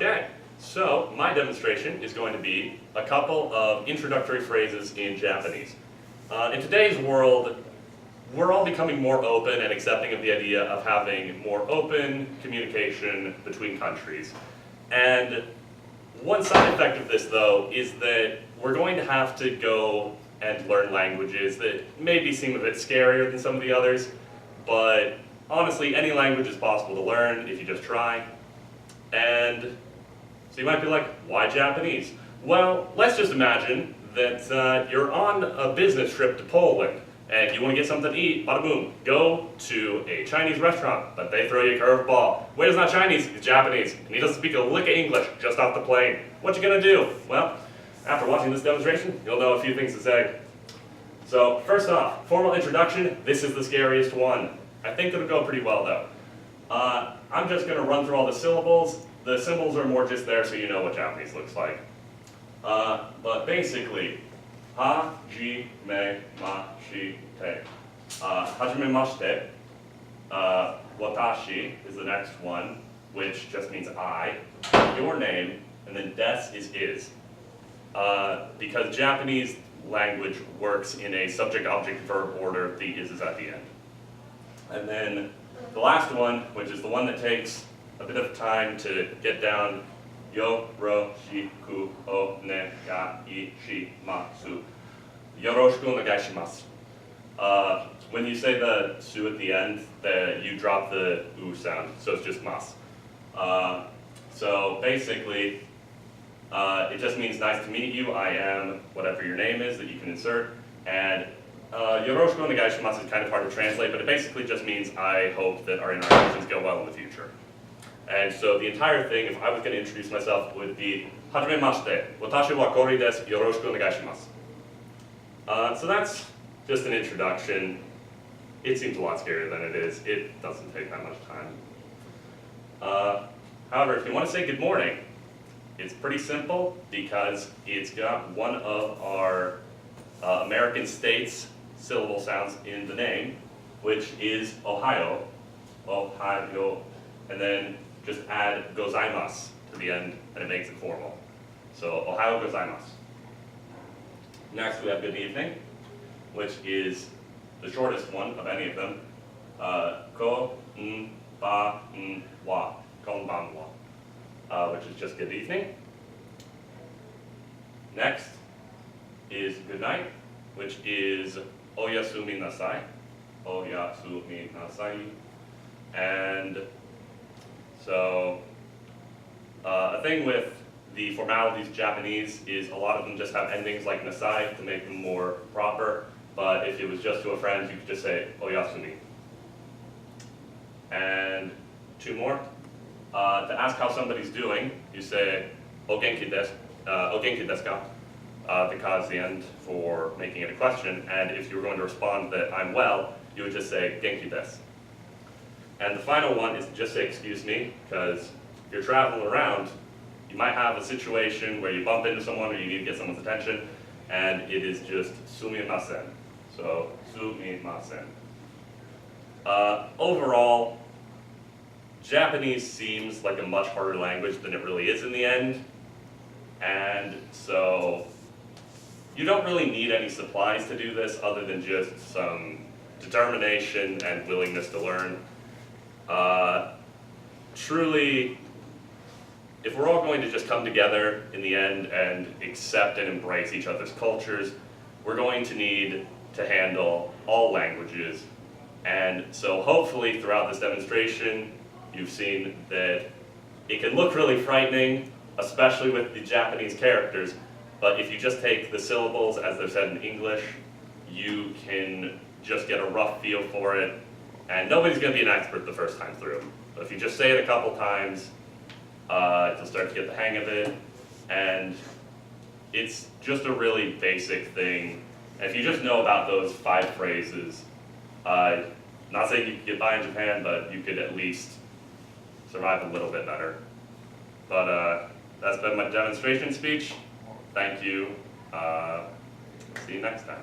Okay, so my demonstration is going to be a couple of introductory phrases in Japanese. In today's world, we're all becoming more open and accepting of the idea of having more open communication between countries. And one side effect of this, though, is that we're going to have to go and learn languages that maybe seem a bit scarier than some of the others, but honestly, any language is possible to learn if you just try. And so you might be like, why Japanese? Well, let's just imagine that you're on a business trip to Poland and you want to get something to eat, bada boom, go to a Chinese restaurant, but they throw you a curveball. Wait, it's not Chinese, it's Japanese, and he doesn't speak a lick of English just off the plane. What you gonna do? Well, after watching this demonstration, you'll know a few things to say. So, first off, formal introduction, this is the scariest one. I think it'll go pretty well though. I'm just gonna run through all the syllables. The symbols are more just there so you know what Japanese looks like. But basically, ha, ji, me, ma, shi, te. Hajimemashite, watashi is the next one, which just means I, your name, and then des is. Because Japanese language works in a subject-object-verb order, the is at the end. And then the last one, which is the one that takes a bit of time to get down, yo, ro, shi, ku, o, ne, ga, I, shi, ma, su. Yoroshiku onegaishimasu. When you say the su at the end, you drop the u sound, so it's just mas. So basically, it just means nice to meet you. I am whatever your name is that you can insert. And yoroshiku onegaishimasu is kind of hard to translate, but it basically just means I hope that our interactions go well in the future. And so the entire thing, if I was going to introduce myself, would be Hajimemashite, watashi wa Kori desu, yoroshiku onegaishimasu. So that's just an introduction. It seems a lot scarier than it is. It doesn't take that much time. However, if you want to say good morning, it's pretty simple because it's got one of our American states' syllable sounds in the name, which is Ohio, Ohio, and then just add gozaimasu to the end and it makes it formal. So Ohio gozaimasu. Next we have good evening, which is the shortest one of any of them. Ko, n, ba, n, wa, konbanwa, which is just good evening. Next is good night, which is oyasumi nasai, oyasumi nasai. And so a thing with the formalities of Japanese is a lot of them just have endings like nasai to make them more proper, but if it was just to a friend, you could just say oyasumi. And two more. To ask how somebody's doing, you say ogenki desu ka, because the end for making it a question, and if you were going to respond that I'm well, you would just say genki desu. And the final one is to just say excuse me, because if you're traveling around, you might have a situation where you bump into someone or you need to get someone's attention, and it is just sumimasen. So, sumimasen. Overall, Japanese seems like a much harder language than it really is in the end, and so you don't really need any supplies to do this other than just some determination and willingness to learn. Truly, if we're all going to just come together in the end and accept and embrace each other's cultures, we're going to need to handle all languages. And so hopefully throughout this demonstration, you've seen that it can look really frightening, especially with the Japanese characters, but if you just take the syllables as they're said in English, you can just get a rough feel for it. And nobody's going to be an expert the first time through. But if you just say it a couple times, you'll start to get the hang of it. And it's just a really basic thing. And if you just know about those 5 phrases, not saying you could get by in Japan, but you could at least survive a little bit better. But that's been my demonstration speech. Thank you. See you next time.